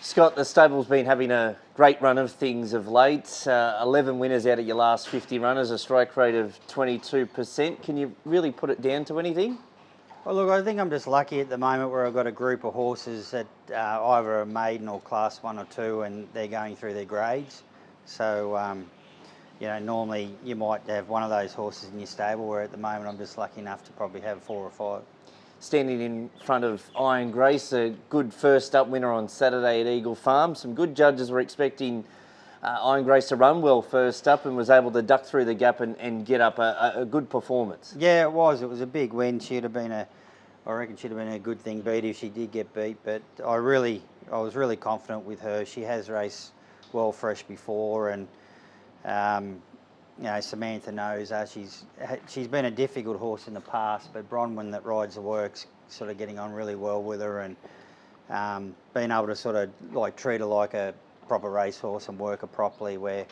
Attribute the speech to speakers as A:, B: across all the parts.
A: Scott, the stable's been having a great run of things of late. 11 winners out of your last 50 runners, a strike rate of 22%. Can you really put it down to anything?
B: Well, look, I think I'm just lucky at the moment where I've got a group of horses that either are maiden or class 1 or 2, and they're going through their grades. So, normally you might have one of those horses in your stable, where at the moment I'm just lucky enough to probably have 4 or 5.
A: Standing in front of Iron Grace, a good first up winner on Saturday at Eagle Farm. Some good judges were expecting Iron Grace to run well first up and was able to duck through the gap and get up a good performance.
B: Yeah, it was. It was a big win. I reckon she'd have been a good thing beat if she did get beat, but I was really confident with her. She has raced well fresh before, and Samantha knows her. She's been a difficult horse in the past, but Bronwyn that rides the works sort of getting on really well with her, and being able to sort of treat her like a proper racehorse and work her properly, where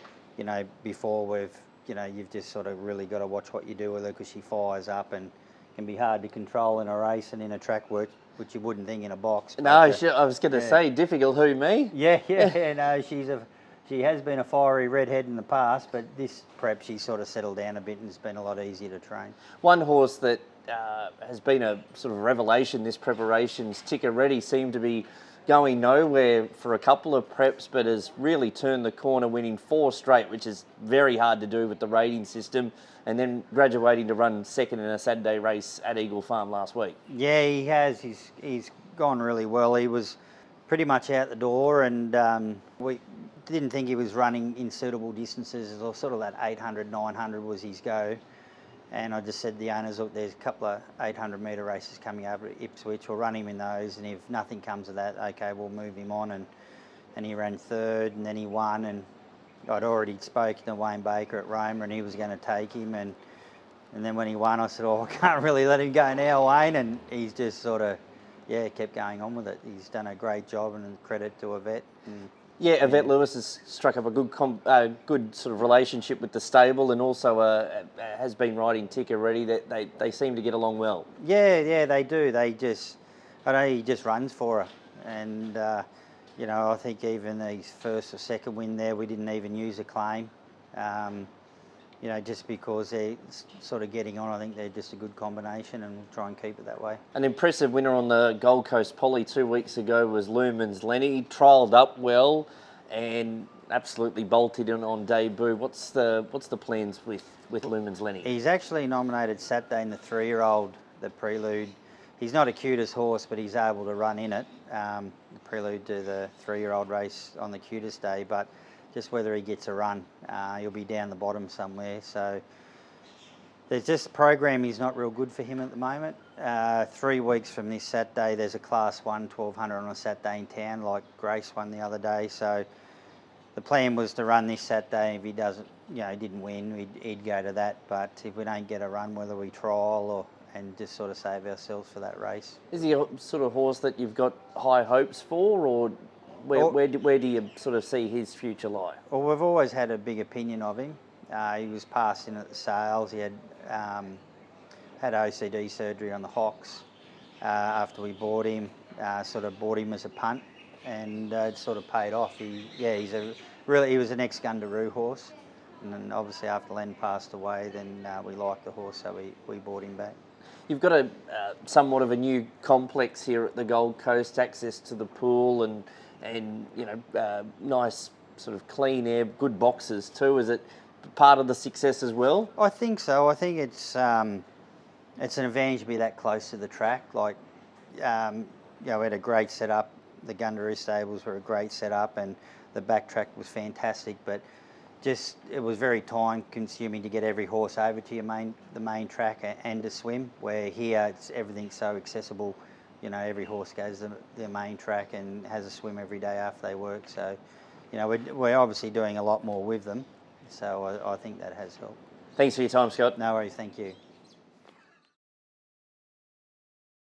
B: before you've just sort of really got to watch what you do with her, because she fires up and can be hard to control in a race and in a track work, which you wouldn't think in a box.
A: No, I was going to say, difficult, who, me?
B: Yeah, no, she has been a fiery redhead in the past, but this prep she's sort of settled down a bit and it's been a lot easier to train.
A: One horse that has been a sort of revelation this preparation's Ticker Ready, seemed to be going nowhere for a couple of preps, but has really turned the corner, winning 4 straight, which is very hard to do with the rating system, and then graduating to run second in a Saturday race at Eagle Farm last week. Yeah,
B: he has. He's gone really well. He was pretty much out the door, and we didn't think he was running in suitable distances, or sort of that 800, 900 was his go. And I just said to the owners, look, there's a couple of 800 metre races coming over at Ipswich, we'll run him in those, and if nothing comes of that, okay, we'll move him on. And he ran third, and then he won, and I'd already spoken to Wayne Baker at Roma, and he was going to take him, and then when he won, I said, I can't really let him go now, Wayne, and he's just sort of, kept going on with it. He's done a great job, and credit to Yvette.
A: Yeah, Yvette Lewis has struck up a good sort of relationship with the stable, and also has been riding Ticker Ready. That they seem to get along well.
B: Yeah, they do. I know he just runs for her, and I think even his first or second win there, we didn't even use a claim. Just because they're sort of getting on, I think they're just a good combination, and we'll try and keep it that way.
A: An impressive winner on the Gold Coast Poly 2 weeks ago was Lumens Lenny. Trialled up well and absolutely bolted in on debut. What's the plans with Lumens Lenny?
B: He's actually nominated Saturday in the 3-year-old, the Prelude. He's not a QTIS horse, but he's able to run in it. The Prelude to the 3-year-old race on the QTIS day, but just whether he gets a run, he'll be down the bottom somewhere. So there's just programming is not real good for him at the moment. 3 weeks from this Saturday, there's a Class 1 1200 on a Saturday in town, like Grace won the other day. So the plan was to run this Saturday. If he doesn't, he didn't win, he'd go to that. But if we don't get a run, whether we trial and just sort of save ourselves for that race.
A: Is he a sort of horse that you've got high hopes for, or where do you sort of see his future lie?
B: Well, we've always had a big opinion of him. He was passed in at the sales. He had OCD surgery on the hocks after we bought him. Sort of bought him as a punt, and it sort of paid off. He was an ex-Gundaroo horse, and then obviously after Len passed away, then we liked the horse, so we bought him back.
A: You've got a somewhat of a new complex here at the Gold Coast, access to the pool and nice sort of clean air, good boxes too. Is it part of the success as well?
B: I think so. I think it's an advantage to be that close to the track. We had a great setup. The Gundaroo stables were a great setup, and the back track was fantastic. But it was very time consuming to get every horse over to the main track and to swim. Where here, everything's so accessible. Every horse goes to their main track and has a swim every day after they work. So, we're obviously doing a lot more with them. So I think that has helped.
A: Thanks for your time, Scott.
B: No worries, thank you.